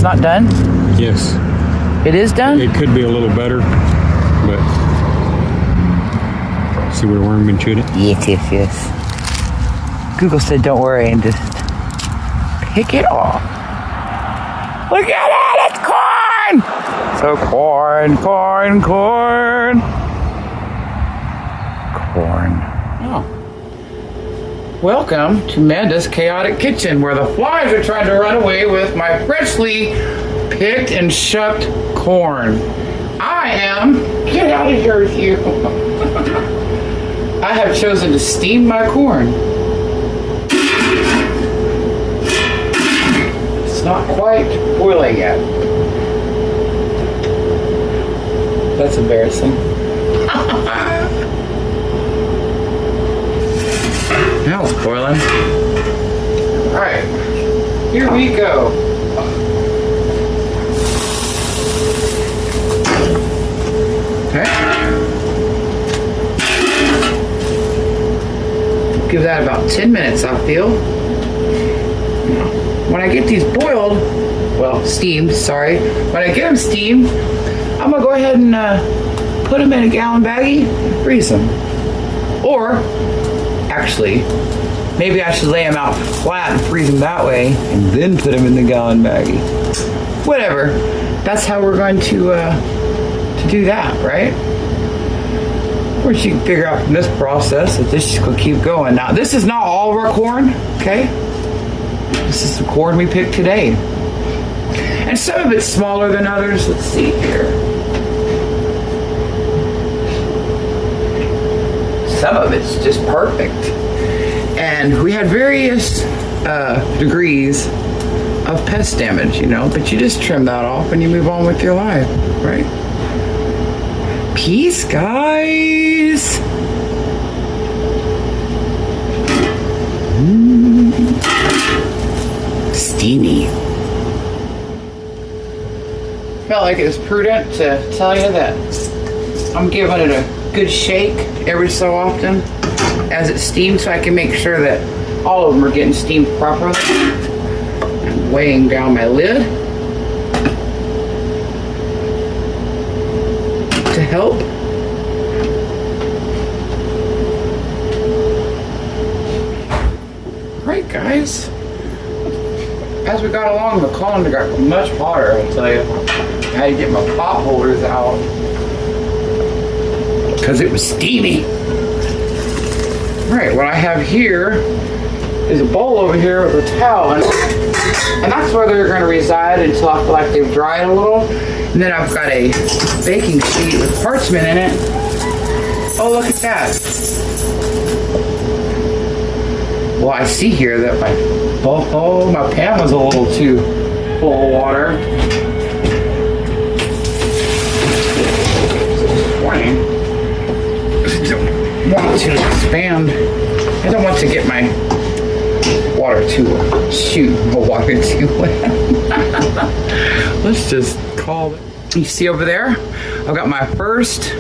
not done? Yes. It is done? It could be a little better, but see where the worm been chewed it? Yes. Google said don't worry and just pick it off. Look at it! It's corn! So corn. Oh. Welcome to Amanda's Chaotic Kitchen, where the flies are trying to run away with my freshly picked and shucked corn. Get out of here with you. I have chosen to steam my corn. It's not quite boiling yet. That's embarrassing. Now it's boiling. Alright, here we go. Okay. Give that about 10 minutes, I feel. When I get these boiled, well, steamed, sorry. When I get them steamed, I'm gonna go ahead and put them in a gallon baggie and freeze them. Or, actually, maybe I should lay them out flat and freeze them that way and then put them in the gallon baggie. Whatever. That's how we're going to do that, right? Of course, you can figure out from this process that this will keep going. Now, this is not all of our corn, okay? This is the corn we picked today. And some of it's smaller than others. Let's see here. Some of it's just perfect. And we had various degrees of pest damage, but you just trim that off and you move on with your life, right? Peace, guys. Steamy. Felt like it was prudent to tell you that I'm giving it a good shake every so often as it steams so I can make sure that all of them are getting steamed properly. I'm weighing down my lid to help. Right, guys. As we got along, the colander got much hotter, I'll tell you. I had to get my pot holders out because it was steamy. Right, what I have here is a bowl over here with a towel, and that's where they're going to reside until I feel like they've dried a little. And then I've got a baking sheet with parchment in it. Oh, look at that. Well, I see here that my pan was a little too full of water. I don't want to expand. I don't want to get my water too wet. Let's just call it. You see over there? I've got my first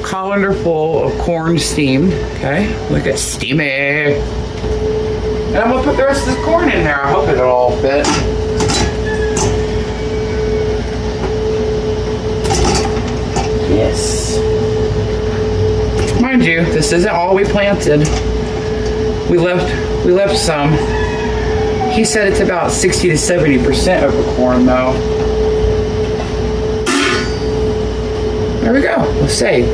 colander full of corn steamed. Okay, look at steamy. And I'm gonna put the rest of this corn in there. I hope it'll all fit. Yes. Mind you, this isn't all we planted. We left some. He said it's about 60 to 70% of the corn though. There we go. Let's see.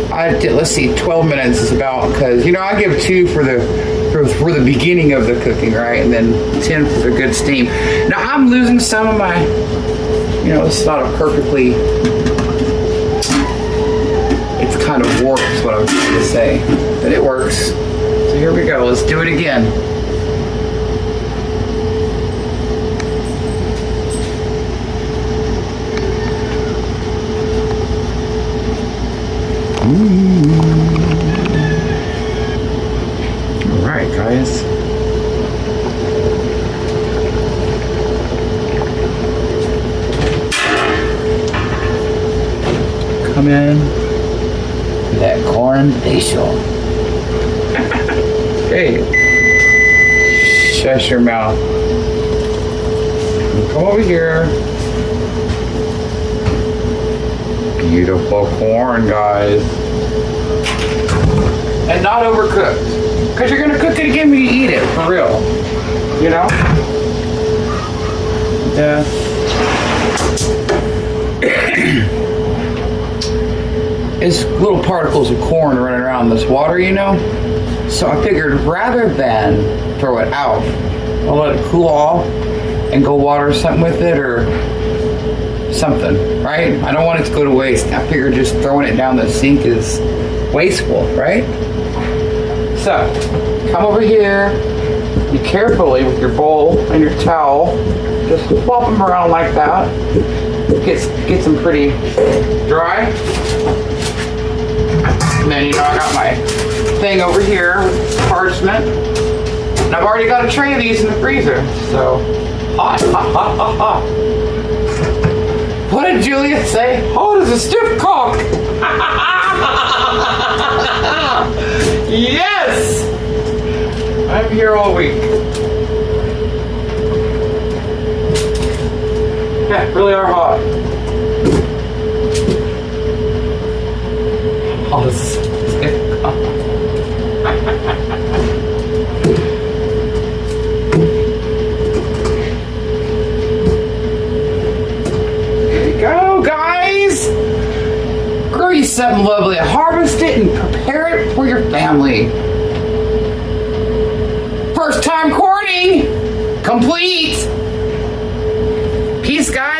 Let's see, 12 minutes is about, because I give 2 for the beginning of the cooking, right? And then 10 for the good steam. Now I'm losing some of my, it's not a perfectly, it's kind of warped is what I'm trying to say, but it works. So here we go, let's do it again. All right, guys. Come in. That corn facial. Hey. Shush your mouth. Come over here. Beautiful corn, guys. And not overcooked. Because you're going to cook it again when you eat it, for real. You know? Yeah. It's little particles of corn running around this water, you know? So I figured rather than throw it out, I'll let it cool off and go water something with it or something, right? I don't want it to go to waste. I figured just throwing it down the sink is wasteful, right? So, come over here. Be carefully with your bowl and your towel. Just flop them around like that. Get them pretty dry. And then, you know, I got my thing over here with parchment. And I've already got a tray of these in the freezer. So, hot, hot, hot, hot, hot. What did Julia say? Hot as a stiff cock. Yes! I'm here all week. Yeah, really are hot. Hot as a stiff cock. Go, guys! Grow you something lovely. Harvest it and prepare it for your family. First time corning complete. Peace, guys.